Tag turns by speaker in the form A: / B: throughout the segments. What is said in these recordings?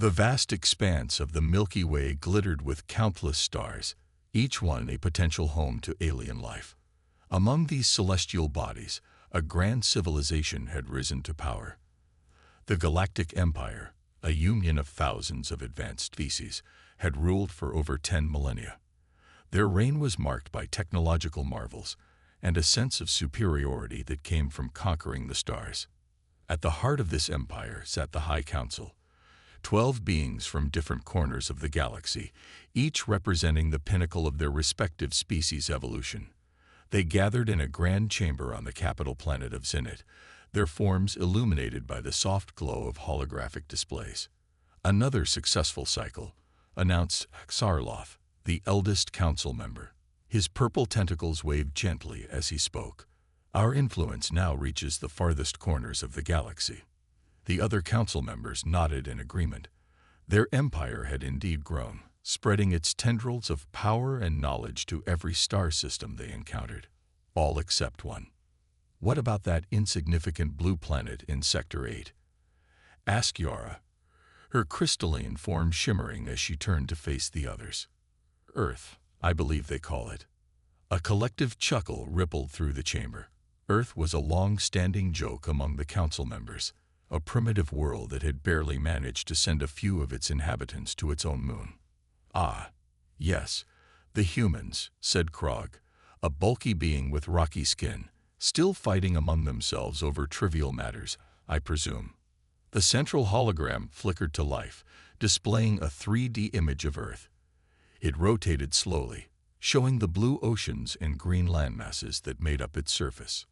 A: The vast expanse of the Milky Way glittered with countless stars, each one a potential home to alien life. Among these celestial bodies, a grand civilization had risen to power. The Galactic Empire, a union of thousands of advanced species, had ruled for over 10 millennia. Their reign was marked by technological marvels and a sense of superiority that came from conquering the stars. At the heart of this empire sat the High Council, 12 beings from different corners of the galaxy, each representing the pinnacle of their respective species' evolution. They gathered in a grand chamber on the capital planet of Zenit, their forms illuminated by the soft glow of holographic displays. Another successful cycle, announced Xarloth, the eldest council member. His purple tentacles waved gently as he spoke. Our influence now reaches the farthest corners of the galaxy. The other council members nodded in agreement. Their empire had indeed grown, spreading its tendrils of power and knowledge to every star system they encountered. All except one. "What about that insignificant blue planet in Sector 8? Asked Yara, her crystalline form shimmering as she turned to face the others. "Earth, I believe they call it." A collective chuckle rippled through the chamber. Earth was a long-standing joke among the council members, a primitive world that had barely managed to send a few of its inhabitants to its own moon. "Ah, yes, the humans," said Krog, a bulky being with rocky skin, "still fighting among themselves over trivial matters, I presume." The central hologram flickered to life, displaying a 3D image of Earth. It rotated slowly, showing the blue oceans and green landmasses that made up its surface.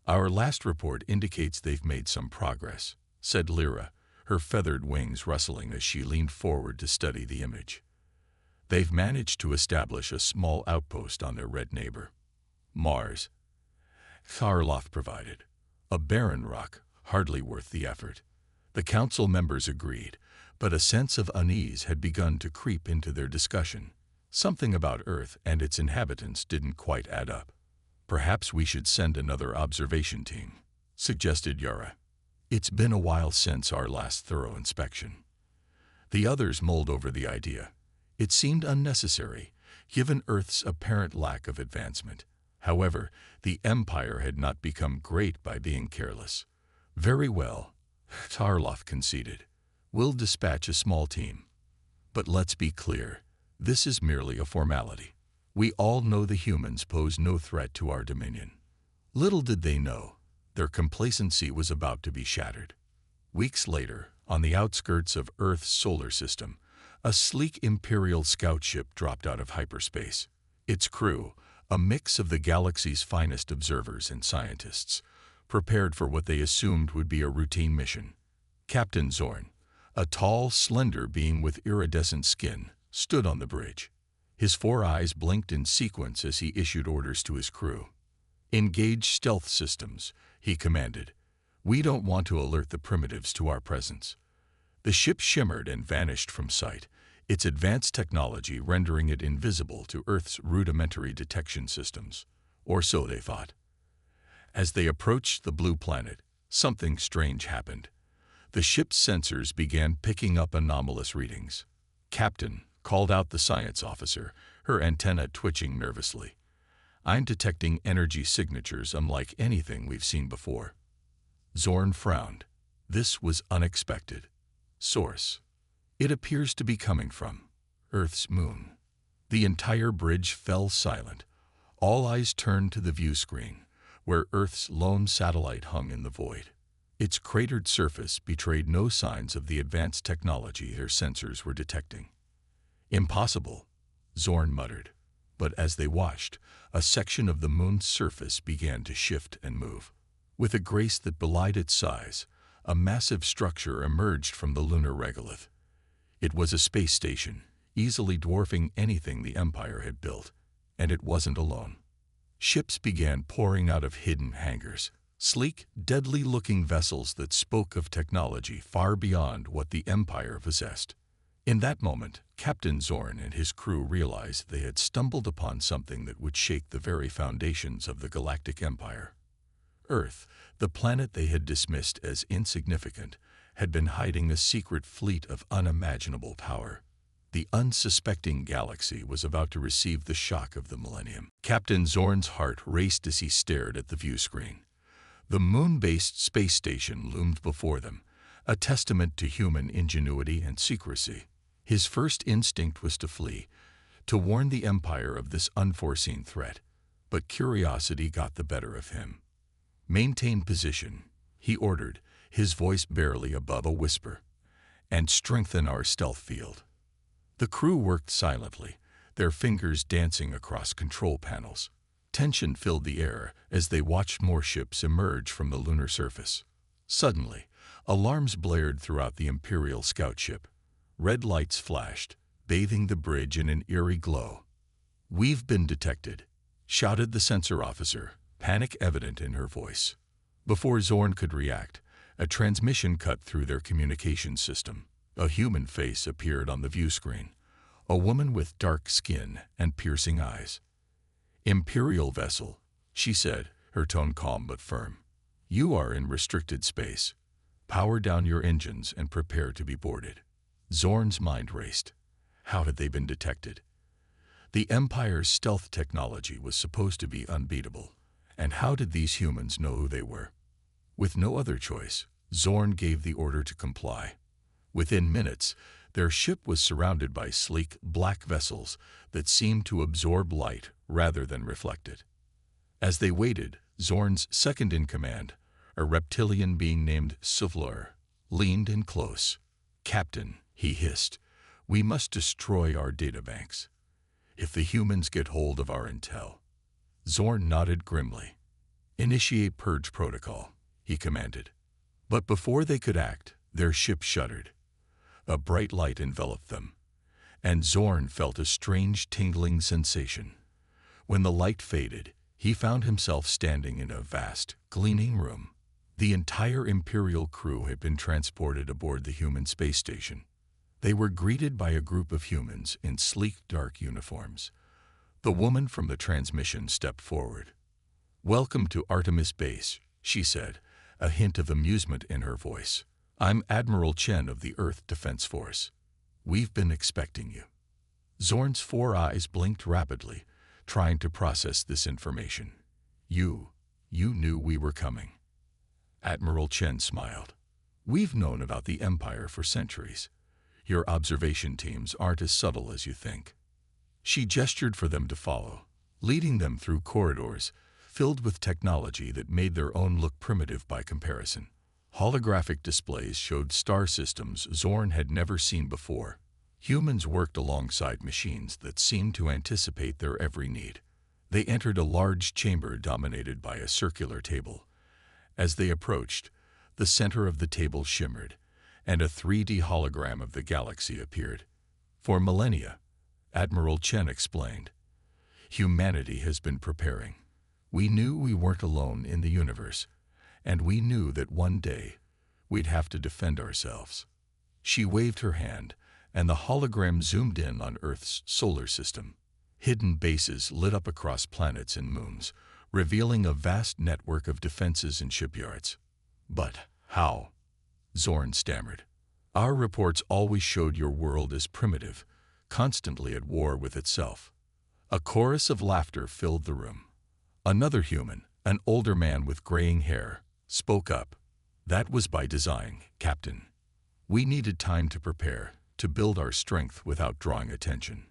A: "Our last report indicates they've made some progress," said Lyra, her feathered wings rustling as she leaned forward to study the image. "They've managed to establish a small outpost on their red neighbor, Mars," Xarloth provided. "A barren rock, hardly worth the effort." The council members agreed, but a sense of unease had begun to creep into their discussion. Something about Earth and its inhabitants didn't quite add up. "Perhaps we should send another observation team," suggested Yara. "It's been a while since our last thorough inspection." The others mulled over the idea. It seemed unnecessary, given Earth's apparent lack of advancement. However, the Empire had not become great by being careless. "Very well," Xarloth conceded. "We'll dispatch a small team. But let's be clear, this is merely a formality. We all know the humans pose no threat to our dominion." Little did they know, their complacency was about to be shattered. Weeks later, on the outskirts of Earth's solar system, a sleek Imperial scout ship dropped out of hyperspace. Its crew, a mix of the galaxy's finest observers and scientists, prepared for what they assumed would be a routine mission. Captain Zorn, a tall, slender being with iridescent skin, stood on the bridge. His 4 eyes blinked in sequence as he issued orders to his crew. "Engage stealth systems," he commanded. "We don't want to alert the primitives to our presence." The ship shimmered and vanished from sight, its advanced technology rendering it invisible to Earth's rudimentary detection systems. Or so they thought. As they approached the blue planet, something strange happened. The ship's sensors began picking up anomalous readings. "Captain," called out the science officer, her antenna twitching nervously. "I'm detecting energy signatures unlike anything we've seen before." Zorn frowned. This was unexpected. "Source: It appears to be coming from Earth's moon." The entire bridge fell silent. All eyes turned to the view screen, where Earth's lone satellite hung in the void. Its cratered surface betrayed no signs of the advanced technology their sensors were detecting. "Impossible," Zorn muttered. But as they watched, a section of the moon's surface began to shift and move. With a grace that belied its size, a massive structure emerged from the lunar regolith. It was a space station, easily dwarfing anything the Empire had built, and it wasn't alone. Ships began pouring out of hidden hangars, sleek, deadly-looking vessels that spoke of technology far beyond what the Empire possessed. In that moment, Captain Zorn and his crew realized they had stumbled upon something that would shake the very foundations of the Galactic Empire. Earth, the planet they had dismissed as insignificant, had been hiding a secret fleet of unimaginable power. The unsuspecting galaxy was about to receive the shock of the millennium. Captain Zorn's heart raced as he stared at the view screen. The moon-based space station loomed before them, a testament to human ingenuity and secrecy. His first instinct was to flee, to warn the Empire of this unforeseen threat. But curiosity got the better of him. "Maintain position," he ordered, his voice barely above a whisper, "and strengthen our stealth field." The crew worked silently, their fingers dancing across control panels. Tension filled the air as they watched more ships emerge from the lunar surface. Suddenly, alarms blared throughout the Imperial scout ship. Red lights flashed, bathing the bridge in an eerie glow. "We've been detected," shouted the sensor officer, panic evident in her voice. Before Zorn could react, a transmission cut through their communications system. A human face appeared on the view screen, a woman with dark skin and piercing eyes. "Imperial vessel," she said, her tone calm but firm. "You are in restricted space. Power down your engines and prepare to be boarded." Zorn's mind raced. How had they been detected? The Empire's stealth technology was supposed to be unbeatable, and how did these humans know who they were? With no other choice, Zorn gave the order to comply. Within minutes, their ship was surrounded by sleek, black vessels that seemed to absorb light rather than reflect it. As they waited, Zorn's second-in-command, a reptilian being named Suvlur, leaned in close. "Captain," he hissed, "we must destroy our databanks. If the humans get hold of our intel—" Zorn nodded grimly. "Initiate purge protocol," he commanded. But before they could act, their ship shuddered. A bright light enveloped them, and Zorn felt a strange tingling sensation. When the light faded, he found himself standing in a vast, gleaming room. The entire Imperial crew had been transported aboard the human space station. They were greeted by a group of humans in sleek, dark uniforms. The woman from the transmission stepped forward. "Welcome to Artemis Base," she said, a hint of amusement in her voice. "I'm Admiral Chen of the Earth Defense Force. We've been expecting you." Zorn's 4 eyes blinked rapidly, trying to process this information. You knew we were coming." Admiral Chen smiled. "We've known about the Empire for centuries. Your observation teams aren't as subtle as you think." She gestured for them to follow, leading them through corridors filled with technology that made their own look primitive by comparison. Holographic displays showed star systems Zorn had never seen before. Humans worked alongside machines that seemed to anticipate their every need. They entered a large chamber dominated by a circular table. As they approached, the center of the table shimmered, and a 3D hologram of the galaxy appeared. "For millennia," Admiral Chen explained, "humanity has been preparing. We knew we weren't alone in the universe, and we knew that one day we'd have to defend ourselves." She waved her hand, and the hologram zoomed in on Earth's solar system. Hidden bases lit up across planets and moons, revealing a vast network of defenses and shipyards. "But how?" Zorn stammered. "Our reports always showed your world as primitive, constantly at war with itself." A chorus of laughter filled the room. Another human, an older man with graying hair, spoke up. "That was by design, Captain. We needed time to prepare, to build our strength without drawing attention."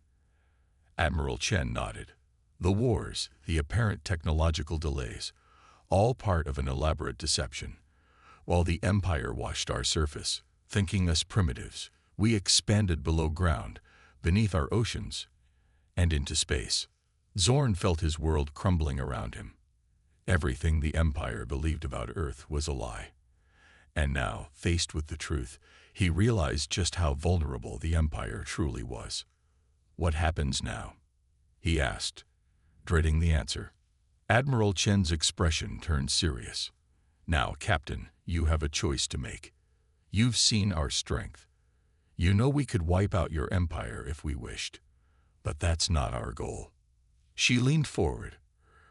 A: Admiral Chen nodded. The wars, the apparent technological delays, all part of an elaborate deception. While the Empire washed our surface, thinking us primitives, we expanded below ground, beneath our oceans, and into space. Zorn felt his world crumbling around him. Everything the Empire believed about Earth was a lie. And now, faced with the truth, he realized just how vulnerable the Empire truly was. "What happens now?" he asked, dreading the answer. Admiral Chen's expression turned serious. "Now, Captain, you have a choice to make. You've seen our strength. You know we could wipe out your empire if we wished. But that's not our goal." She leaned forward,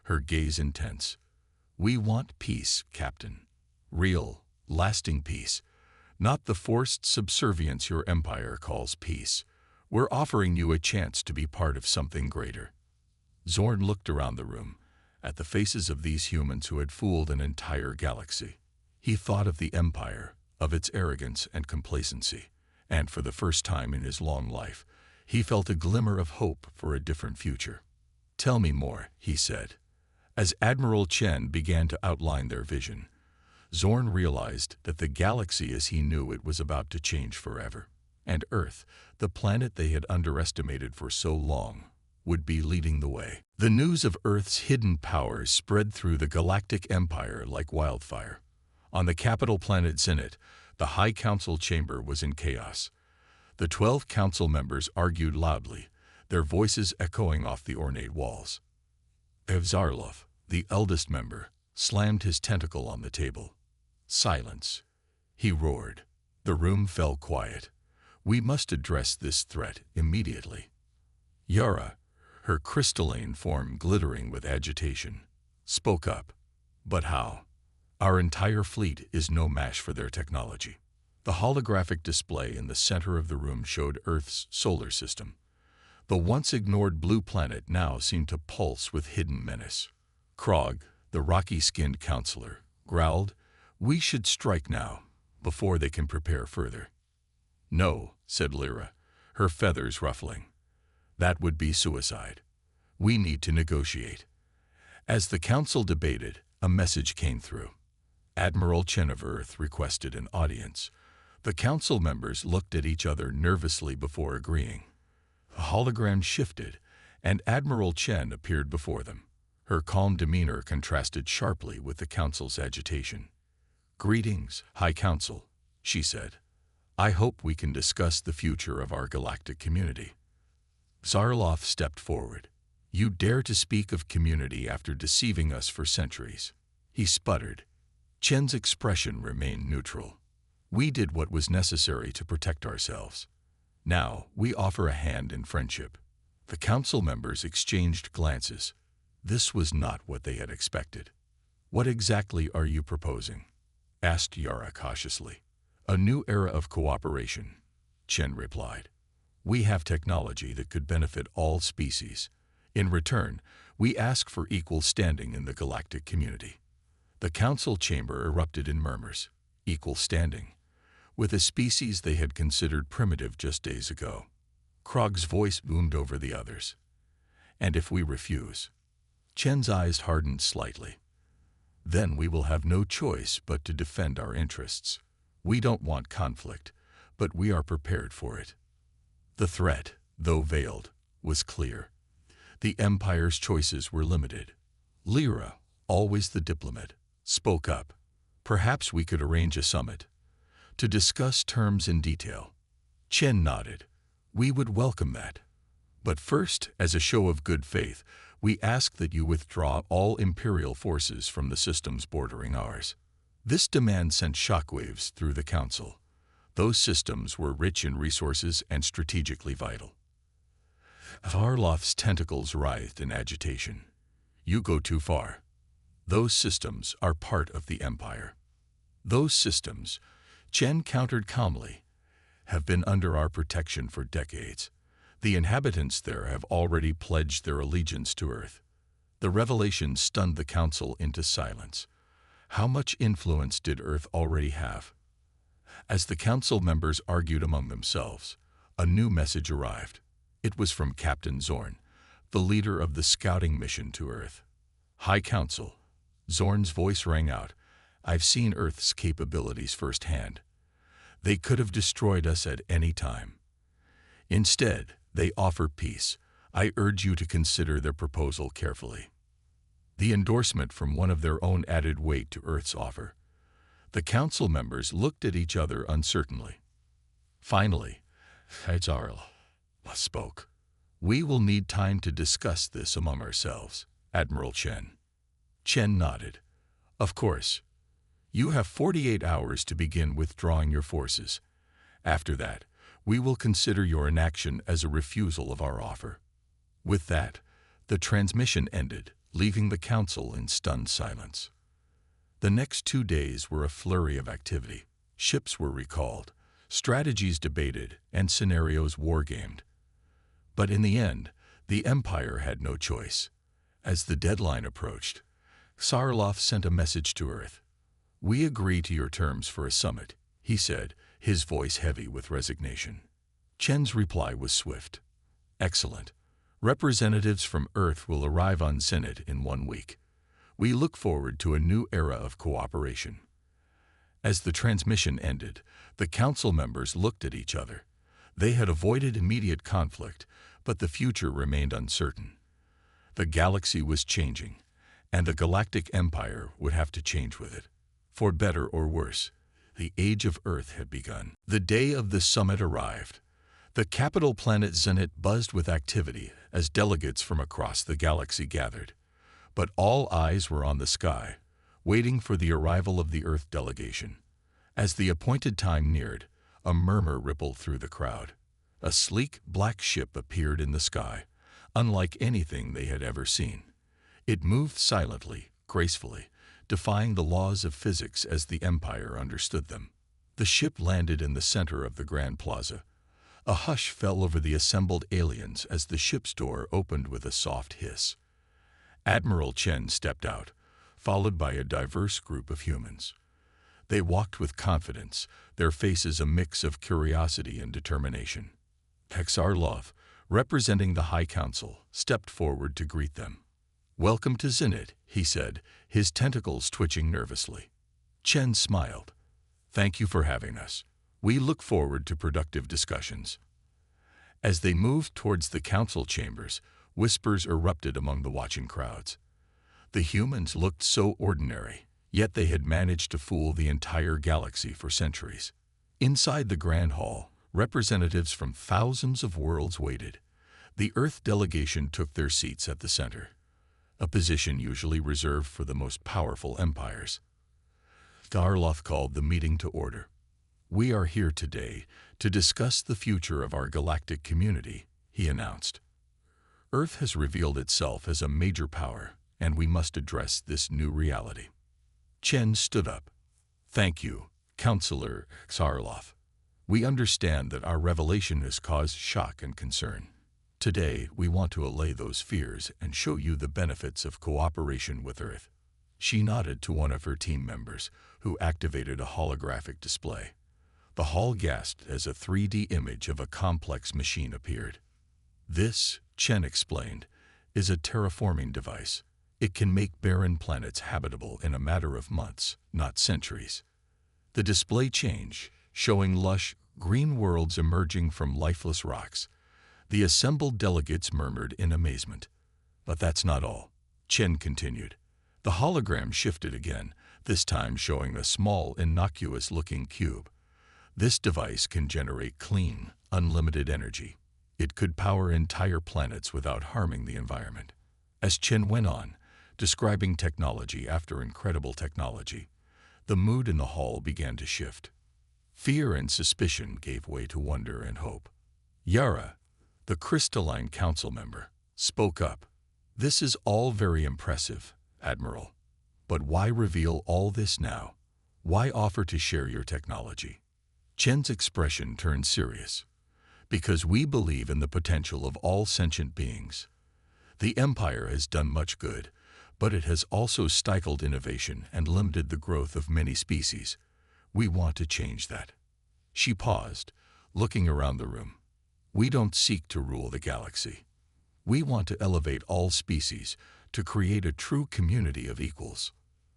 A: her gaze intense. "We want peace, Captain. Real, lasting peace. Not the forced subservience your empire calls peace. We're offering you a chance to be part of something greater." Zorn looked around the room, at the faces of these humans who had fooled an entire galaxy. He thought of the Empire, of its arrogance and complacency, and for the first time in his long life, he felt a glimmer of hope for a different future. "Tell me more," he said. As Admiral Chen began to outline their vision, Zorn realized that the galaxy as he knew it was about to change forever, and Earth, the planet they had underestimated for so long, would be leading the way. The news of Earth's hidden powers spread through the Galactic Empire like wildfire. On the capital planet Zenit, the High Council chamber was in chaos. The 12 council members argued loudly, their voices echoing off the ornate walls. Evzarlov, the eldest member, slammed his tentacle on the table. "Silence," he roared. The room fell quiet. "We must address this threat immediately." Yara, her crystalline form glittering with agitation, spoke up. "But how? Our entire fleet is no match for their technology." The holographic display in the center of the room showed Earth's solar system. The once ignored blue planet now seemed to pulse with hidden menace. Krog, the rocky-skinned counselor, growled, "We should strike now, before they can prepare further." "No," said Lyra, her feathers ruffling. "That would be suicide. We need to negotiate." As the council debated, a message came through. Admiral Chen of Earth requested an audience. The council members looked at each other nervously before agreeing. The hologram shifted, and Admiral Chen appeared before them. Her calm demeanor contrasted sharply with the council's agitation. "Greetings, High Council," she said. "I hope we can discuss the future of our galactic community." Zarlov stepped forward. "You dare to speak of community after deceiving us for centuries?" He sputtered. Chen's expression remained neutral. "We did what was necessary to protect ourselves. Now, we offer a hand in friendship." The council members exchanged glances. This was not what they had expected. "What exactly are you proposing?" asked Yara cautiously. "A new era of cooperation," Chen replied. "We have technology that could benefit all species. In return, we ask for equal standing in the galactic community." The council chamber erupted in murmurs. Equal standing, with a species they had considered primitive just days ago. Krog's voice boomed over the others. "And if we refuse?" Chen's eyes hardened slightly. "Then we will have no choice but to defend our interests. We don't want conflict, but we are prepared for it." The threat, though veiled, was clear. The Empire's choices were limited. Lyra, always the diplomat, spoke up. "Perhaps we could arrange a summit to discuss terms in detail." Chen nodded. "We would welcome that. But first, as a show of good faith, we ask that you withdraw all Imperial forces from the systems bordering ours." This demand sent shockwaves through the Council. Those systems were rich in resources and strategically vital. Varlov's tentacles writhed in agitation. "You go too far. Those systems are part of the Empire." "Those systems," Chen countered calmly, "have been under our protection for decades. The inhabitants there have already pledged their allegiance to Earth." The revelation stunned the Council into silence. How much influence did Earth already have? As the Council members argued among themselves, a new message arrived. It was from Captain Zorn, the leader of the scouting mission to Earth. "High Council," Zorn's voice rang out, "I've seen Earth's capabilities firsthand. They could have destroyed us at any time. Instead, they offer peace. I urge you to consider their proposal carefully." The endorsement from one of their own added weight to Earth's offer. The council members looked at each other uncertainly. Finally, Zarl spoke. "We will need time to discuss this among ourselves, Admiral Chen." Chen nodded. "Of course. You have 48 hours to begin withdrawing your forces. After that, we will consider your inaction as a refusal of our offer." With that, the transmission ended, leaving the council in stunned silence. The next 2 days were a flurry of activity. Ships were recalled, strategies debated, and scenarios wargamed. But in the end, the Empire had no choice. As the deadline approached, Sarloff sent a message to Earth. "We agree to your terms for a summit," he said, his voice heavy with resignation. Chen's reply was swift. "Excellent. Representatives from Earth will arrive on Senate in 1 week. We look forward to a new era of cooperation." As the transmission ended, the council members looked at each other. They had avoided immediate conflict, but the future remained uncertain. The galaxy was changing, and the Galactic Empire would have to change with it. For better or worse, the age of Earth had begun. The day of the summit arrived. The capital planet Zenit buzzed with activity as delegates from across the galaxy gathered. But all eyes were on the sky, waiting for the arrival of the Earth delegation. As the appointed time neared, a murmur rippled through the crowd. A sleek, black ship appeared in the sky, unlike anything they had ever seen. It moved silently, gracefully, defying the laws of physics as the Empire understood them. The ship landed in the center of the Grand Plaza. A hush fell over the assembled aliens as the ship's door opened with a soft hiss. Admiral Chen stepped out, followed by a diverse group of humans. They walked with confidence, their faces a mix of curiosity and determination. Sarloff, representing the High Council, stepped forward to greet them. "Welcome to Zenit," he said, his tentacles twitching nervously. Chen smiled. "Thank you for having us. We look forward to productive discussions." As they moved towards the council chambers, whispers erupted among the watching crowds. The humans looked so ordinary, yet they had managed to fool the entire galaxy for centuries. Inside the Grand Hall, representatives from thousands of worlds waited. The Earth delegation took their seats at the center, a position usually reserved for the most powerful empires. Sarloff called the meeting to order. "We are here today to discuss the future of our galactic community," he announced. "Earth has revealed itself as a major power, and we must address this new reality." Chen stood up. "Thank you, Counselor Sarloff. We understand that our revelation has caused shock and concern. Today, we want to allay those fears and show you the benefits of cooperation with Earth." She nodded to one of her team members, who activated a holographic display. The hall gasped as a 3D image of a complex machine appeared. "This," Chen explained, "is a terraforming device. It can make barren planets habitable in a matter of months, not centuries." The display changed, showing lush, green worlds emerging from lifeless rocks. The assembled delegates murmured in amazement. "But that's not all," Chen continued. The hologram shifted again, this time showing a small, innocuous-looking cube. "This device can generate clean, unlimited energy. It could power entire planets without harming the environment." As Chen went on, describing technology after incredible technology, the mood in the hall began to shift. Fear and suspicion gave way to wonder and hope. Yara, the crystalline council member, spoke up. "This is all very impressive, Admiral. But why reveal all this now? Why offer to share your technology?" Chen's expression turned serious. "Because we believe in the potential of all sentient beings. The Empire has done much good, but it has also stifled innovation and limited the growth of many species. We want to change that." She paused, looking around the room. "We don't seek to rule the galaxy. We want to elevate all species, to create a true community of equals."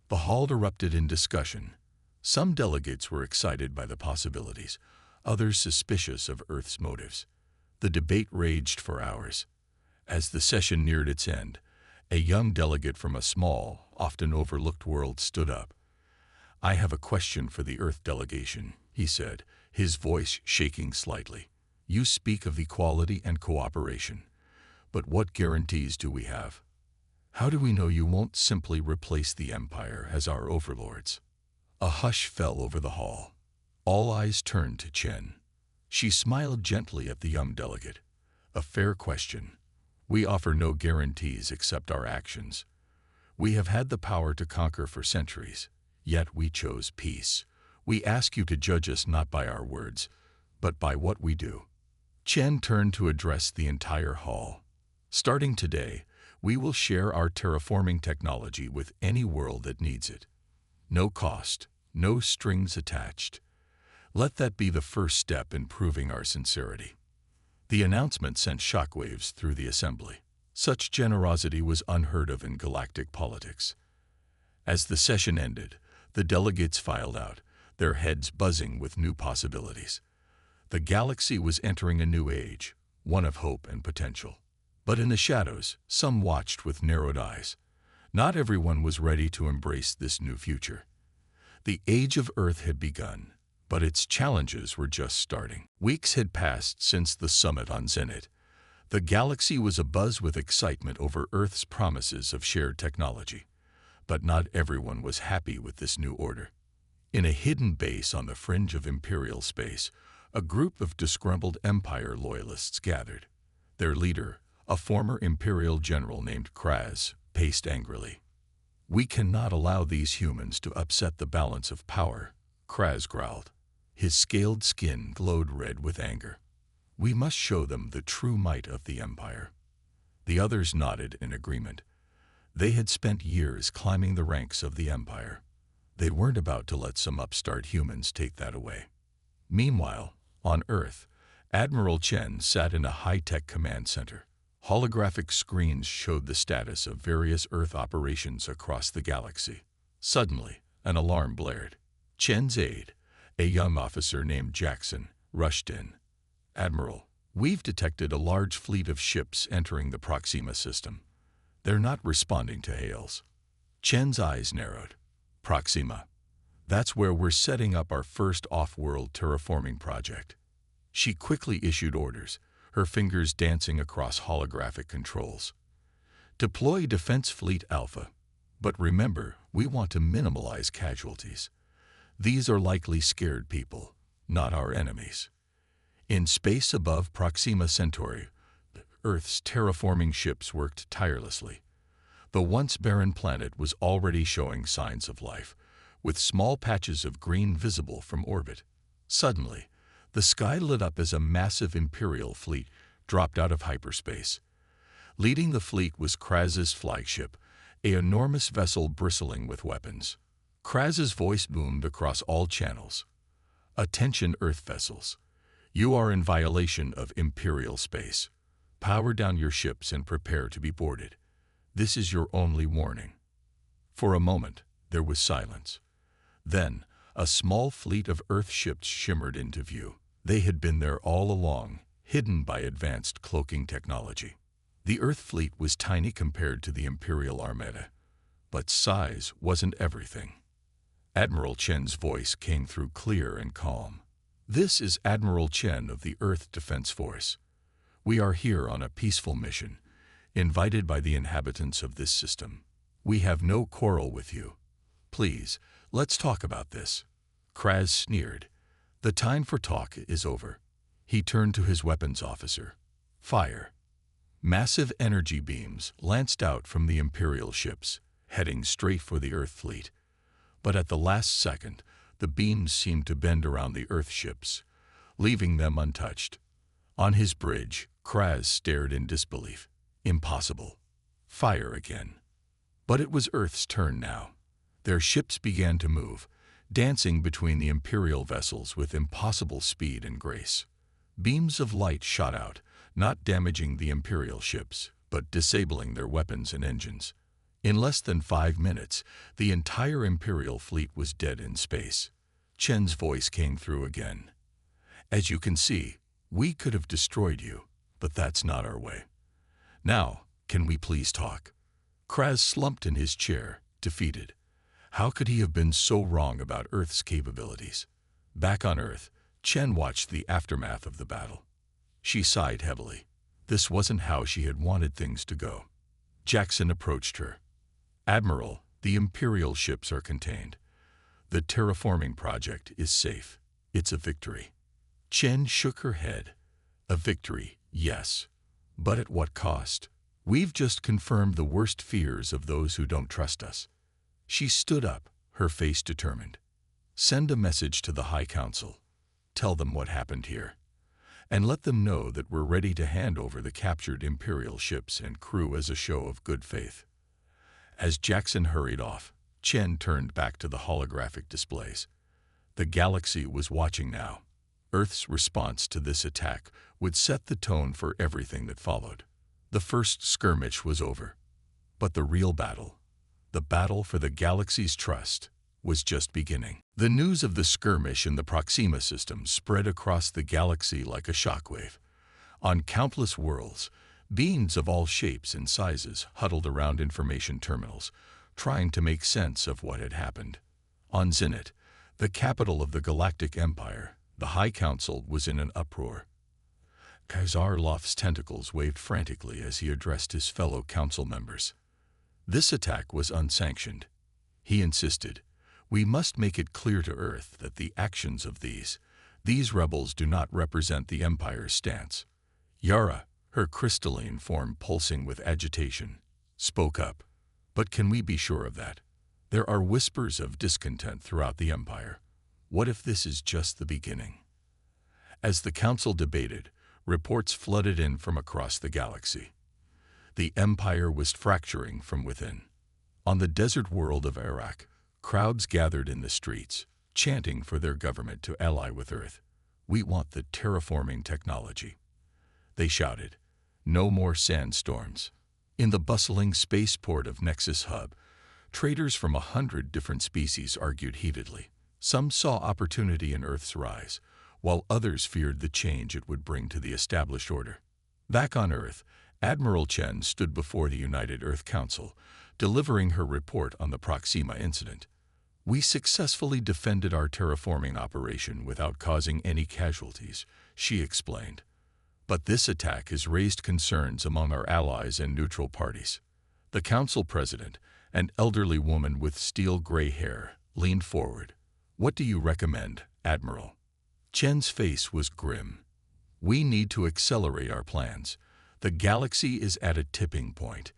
A: The hall erupted in discussion. Some delegates were excited by the possibilities, others suspicious of Earth's motives. The debate raged for hours. As the session neared its end, a young delegate from a small, often overlooked world stood up. "I have a question for the Earth delegation," he said, his voice shaking slightly. "You speak of equality and cooperation, but what guarantees do we have? How do we know you won't simply replace the Empire as our overlords?" A hush fell over the hall. All eyes turned to Chen. She smiled gently at the young delegate. "A fair question. We offer no guarantees except our actions. We have had the power to conquer for centuries, yet we chose peace. We ask you to judge us not by our words, but by what we do." Chen turned to address the entire hall. "Starting today, we will share our terraforming technology with any world that needs it. No cost, no strings attached. Let that be the first step in proving our sincerity." The announcement sent shockwaves through the assembly. Such generosity was unheard of in galactic politics. As the session ended, the delegates filed out, their heads buzzing with new possibilities. The galaxy was entering a new age, one of hope and potential. But in the shadows, some watched with narrowed eyes. Not everyone was ready to embrace this new future. The age of Earth had begun, but its challenges were just starting. Weeks had passed since the summit on Zenit. The galaxy was abuzz with excitement over Earth's promises of shared technology. But not everyone was happy with this new order. In a hidden base on the fringe of Imperial space, a group of disgruntled Empire loyalists gathered. Their leader, a former Imperial general named Kraz, paced angrily. "We cannot allow these humans to upset the balance of power," Kraz growled. His scaled skin glowed red with anger. "We must show them the true might of the Empire." The others nodded in agreement. They had spent years climbing the ranks of the Empire. They weren't about to let some upstart humans take that away. Meanwhile, on Earth, Admiral Chen sat in a high-tech command center. Holographic screens showed the status of various Earth operations across the galaxy. Suddenly, an alarm blared. Chen's aide, a young officer named Jackson, rushed in. "Admiral, we've detected a large fleet of ships entering the Proxima system. They're not responding to hails." Chen's eyes narrowed. "Proxima. That's where we're setting up our first off-world terraforming project." She quickly issued orders, her fingers dancing across holographic controls. "Deploy Defense Fleet Alpha. But remember, we want to minimize casualties. These are likely scared people, not our enemies." In space above Proxima Centauri, Earth's terraforming ships worked tirelessly. The once barren planet was already showing signs of life, with small patches of green visible from orbit. Suddenly, the sky lit up as a massive Imperial fleet dropped out of hyperspace. Leading the fleet was Kraz's flagship, an enormous vessel bristling with weapons. Kraz's voice boomed across all channels. "Attention Earth vessels. You are in violation of Imperial space. Power down your ships and prepare to be boarded. This is your only warning." For a moment, there was silence. Then, a small fleet of Earth ships shimmered into view. They had been there all along, hidden by advanced cloaking technology. The Earth fleet was tiny compared to the Imperial Armada, but size wasn't everything. Admiral Chen's voice came through clear and calm. "This is Admiral Chen of the Earth Defense Force. We are here on a peaceful mission, invited by the inhabitants of this system. We have no quarrel with you. Please, let's talk about this." Kraz sneered. "The time for talk is over." He turned to his weapons officer. "Fire." Massive energy beams lanced out from the Imperial ships, heading straight for the Earth fleet. But at the last second, the beams seemed to bend around the Earth ships, leaving them untouched. On his bridge, Kraz stared in disbelief. Impossible. Fire again. But it was Earth's turn now. Their ships began to move, dancing between the Imperial vessels with impossible speed and grace. Beams of light shot out, not damaging the Imperial ships, but disabling their weapons and engines. In less than 5 minutes, the entire Imperial fleet was dead in space. Chen's voice came through again. "As you can see, we could have destroyed you, but that's not our way. Now, can we please talk?" Kraz slumped in his chair, defeated. How could he have been so wrong about Earth's capabilities? Back on Earth, Chen watched the aftermath of the battle. She sighed heavily. This wasn't how she had wanted things to go. Jackson approached her. "Admiral, the Imperial ships are contained. The terraforming project is safe. It's a victory." Chen shook her head. "A victory, yes. But at what cost? We've just confirmed the worst fears of those who don't trust us." She stood up, her face determined. Send a message to the High Council. Tell them what happened here. And let them know that we're ready to hand over the captured Imperial ships and crew as a show of good faith." As Jackson hurried off, Chen turned back to the holographic displays. The galaxy was watching now. Earth's response to this attack would set the tone for everything that followed. The first skirmish was over. But the real battle, the battle for the galaxy's trust, was just beginning. The news of the skirmish in the Proxima system spread across the galaxy like a shockwave. On countless worlds, beings of all shapes and sizes huddled around information terminals, trying to make sense of what had happened. On Zenit, the capital of the Galactic Empire, the High Council was in an uproar. Khazar Loth's tentacles waved frantically as he addressed his fellow council members. This attack was unsanctioned. He insisted, "We must make it clear to Earth that the actions of these rebels do not represent the Empire's stance." Yara, her crystalline form pulsing with agitation, spoke up. "But can we be sure of that? There are whispers of discontent throughout the Empire. What if this is just the beginning?" As the Council debated, reports flooded in from across the galaxy. The Empire was fracturing from within. On the desert world of Iraq, crowds gathered in the streets, chanting for their government to ally with Earth. "We want the terraforming technology," they shouted. "No more sandstorms." In the bustling spaceport of Nexus Hub, traders from 100 different species argued heatedly. Some saw opportunity in Earth's rise, while others feared the change it would bring to the established order. Back on Earth, Admiral Chen stood before the United Earth Council, delivering her report on the Proxima incident. "We successfully defended our terraforming operation without causing any casualties," she explained. "But this attack has raised concerns among our allies and neutral parties." The council president, an elderly woman with steel-gray hair, leaned forward. "What do you recommend, Admiral?" Chen's face was grim. "We need to accelerate our plans. The galaxy is at a tipping point.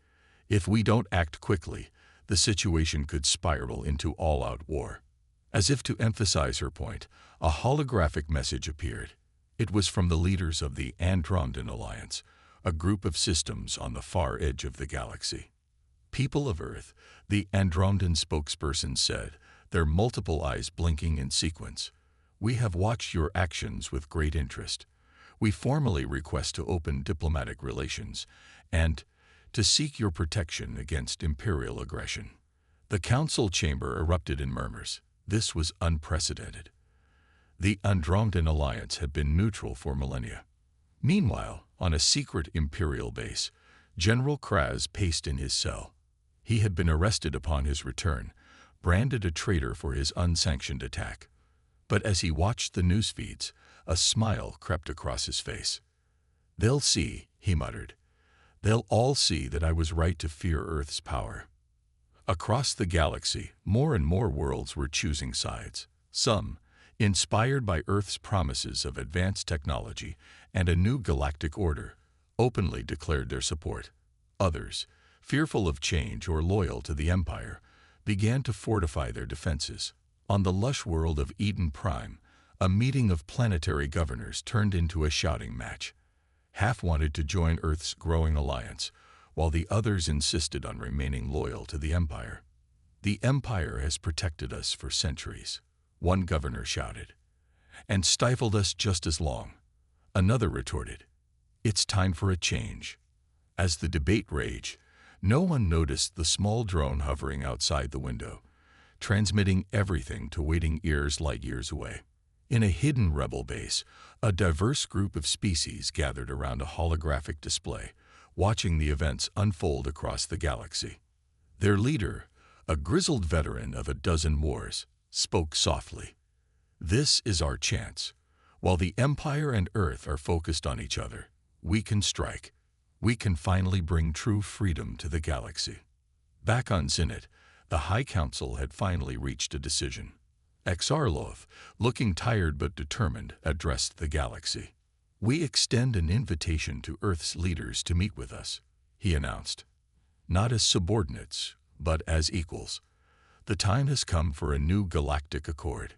A: If we don't act quickly, the situation could spiral into all-out war." As if to emphasize her point, a holographic message appeared. It was from the leaders of the Andromedan Alliance, a group of systems on the far edge of the galaxy. "People of Earth," the Andromedan spokesperson said, their multiple eyes blinking in sequence, "we have watched your actions with great interest. We formally request to open diplomatic relations and to seek your protection against imperial aggression." The council chamber erupted in murmurs. This was unprecedented. The Andromedan Alliance had been neutral for millennia. Meanwhile, on a secret imperial base, General Kraz paced in his cell. He had been arrested upon his return, branded a traitor for his unsanctioned attack. But as he watched the news feeds, a smile crept across his face. "They'll see," he muttered. "They'll all see that I was right to fear Earth's power." Across the galaxy, more and more worlds were choosing sides. Some, inspired by Earth's promises of advanced technology and a new galactic order, openly declared their support. Others, fearful of change or loyal to the Empire, began to fortify their defenses. On the lush world of Eden Prime, a meeting of planetary governors turned into a shouting match. Half wanted to join Earth's growing alliance, while the others insisted on remaining loyal to the Empire. "The Empire has protected us for centuries," one governor shouted, "and stifled us just as long." Another retorted, "It's time for a change." As the debate raged, no one noticed the small drone hovering outside the window, transmitting everything to waiting ears light years away. In a hidden rebel base, a diverse group of species gathered around a holographic display, watching the events unfold across the galaxy. Their leader, a grizzled veteran of a dozen wars, spoke softly. "This is our chance. While the Empire and Earth are focused on each other, we can strike. We can finally bring true freedom to the galaxy." Back on Zenit, the High Council had finally reached a decision. Exarloth, looking tired but determined, addressed the galaxy. "We extend an invitation to Earth's leaders to meet with us," he announced. "Not as subordinates, but as equals. The time has come for a new galactic accord."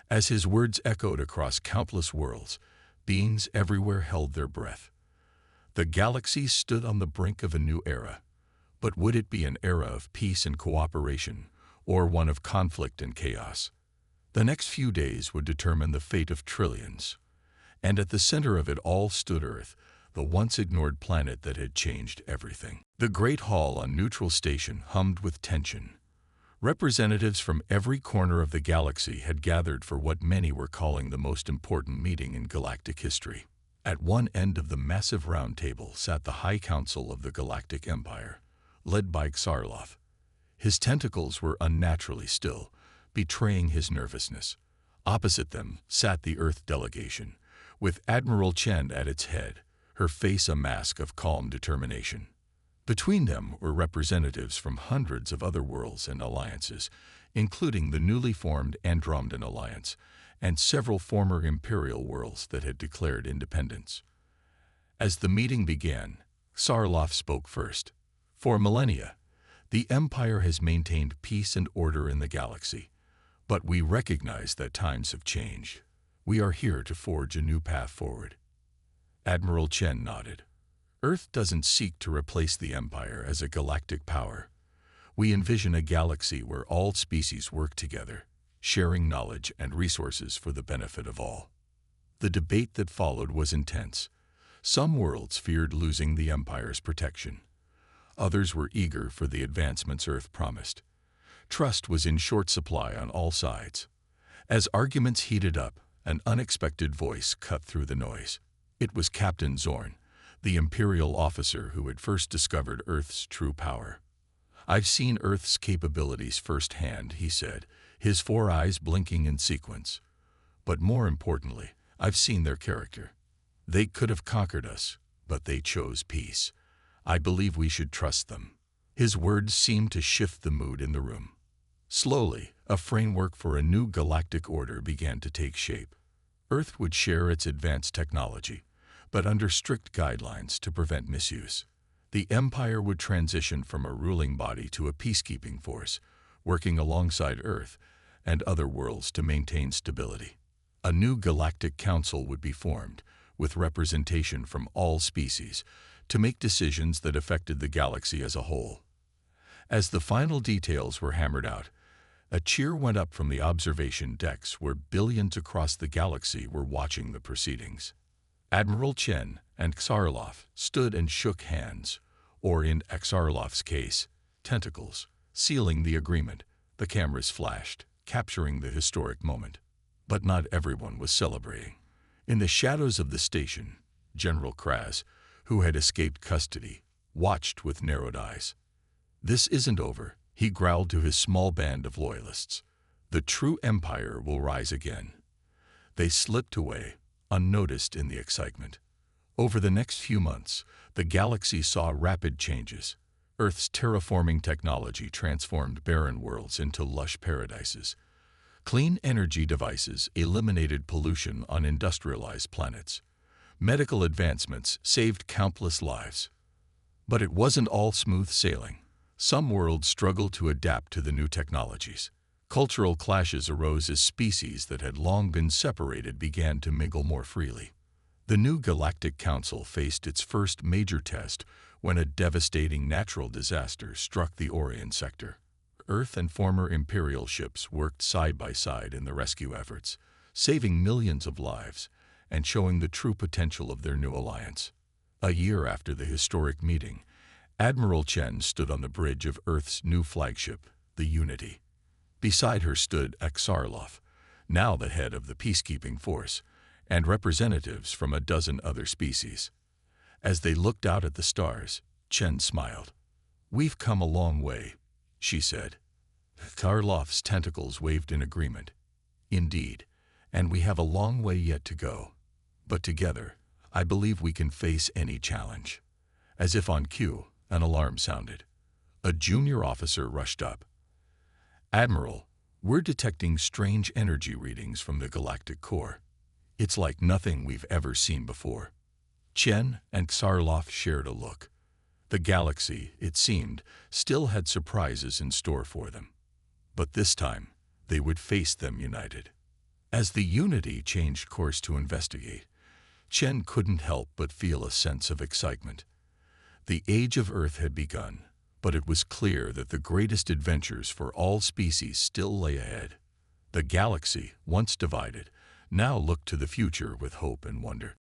A: As his words echoed across countless worlds, beings everywhere held their breath. The galaxy stood on the brink of a new era. But would it be an era of peace and cooperation, or one of conflict and chaos? The next few days would determine the fate of trillions. And at the center of it all stood Earth, the once ignored planet that had changed everything. The Great Hall on Neutral Station hummed with tension. Representatives from every corner of the galaxy had gathered for what many were calling the most important meeting in galactic history. At one end of the massive round table sat the High Council of the Galactic Empire, led by Xarloth. His tentacles were unnaturally still, betraying his nervousness. Opposite them sat the Earth delegation, with Admiral Chen at its head, her face a mask of calm determination. Between them were representatives from hundreds of other worlds and alliances, including the newly formed Andromedan Alliance and several former Imperial worlds that had declared independence. As the meeting began, Xarloth spoke first. For millennia, the Empire has maintained peace and order in the galaxy, but we recognize that times have changed. We are here to forge a new path forward. Admiral Chen nodded. Earth doesn't seek to replace the Empire as a galactic power. We envision a galaxy where all species work together, sharing knowledge and resources for the benefit of all. The debate that followed was intense. Some worlds feared losing the Empire's protection. Others were eager for the advancements Earth promised. Trust was in short supply on all sides. As arguments heated up, an unexpected voice cut through the noise. It was Captain Zorn, the Imperial officer who had first discovered Earth's true power. I've seen Earth's capabilities firsthand, he said, his four eyes blinking in sequence. But more importantly, I've seen their character. They could have conquered us, but they chose peace. I believe we should trust them. His words seemed to shift the mood in the room. Slowly, a framework for a new galactic order began to take shape. Earth would share its advanced technology, but under strict guidelines to prevent misuse. The Empire would transition from a ruling body to a peacekeeping force, working alongside Earth and other worlds to maintain stability. A new galactic council would be formed, with representation from all species, to make decisions that affected the galaxy as a whole. As the final details were hammered out, a cheer went up from the observation decks where billions across the galaxy were watching the proceedings. Admiral Chen and Xarloth stood and shook hands, or in Xarloth's case, tentacles, sealing the agreement. The cameras flashed, capturing the historic moment. But not everyone was celebrating. In the shadows of the station, General Kraz, who had escaped custody, watched with narrowed eyes. This isn't over, he growled to his small band of loyalists. The true Empire will rise again. They slipped away, unnoticed in the excitement. Over the next few months, the galaxy saw rapid changes. Earth's terraforming technology transformed barren worlds into lush paradises. Clean energy devices eliminated pollution on industrialized planets. Medical advancements saved countless lives. But it wasn't all smooth sailing. Some worlds struggled to adapt to the new technologies. Cultural clashes arose as species that had long been separated began to mingle more freely. The new Galactic Council faced its first major test when a devastating natural disaster struck the Orion sector. Earth and former Imperial ships worked side by side in the rescue efforts, saving millions of lives and showing the true potential of their new alliance. A year after the historic meeting, Admiral Chen stood on the bridge of Earth's new flagship, the Unity. Beside her stood Xarloth, now the head of the peacekeeping force, and representatives from a dozen other species. As they looked out at the stars, Chen smiled. "We've come a long way," she said. Xarloth's tentacles waved in agreement. "Indeed, and we have a long way yet to go. But together, I believe we can face any challenge." As if on cue, an alarm sounded. A junior officer rushed up. "Admiral, we're detecting strange energy readings from the galactic core. It's like nothing we've ever seen before." Chen and Xarloth shared a look. The galaxy, it seemed, still had surprises in store for them. But this time, they would face them united. As the Unity changed course to investigate, Chen couldn't help but feel a sense of excitement. The age of Earth had begun, but it was clear that the greatest adventures for all species still lay ahead. The galaxy, once divided, now looked to the future with hope and wonder.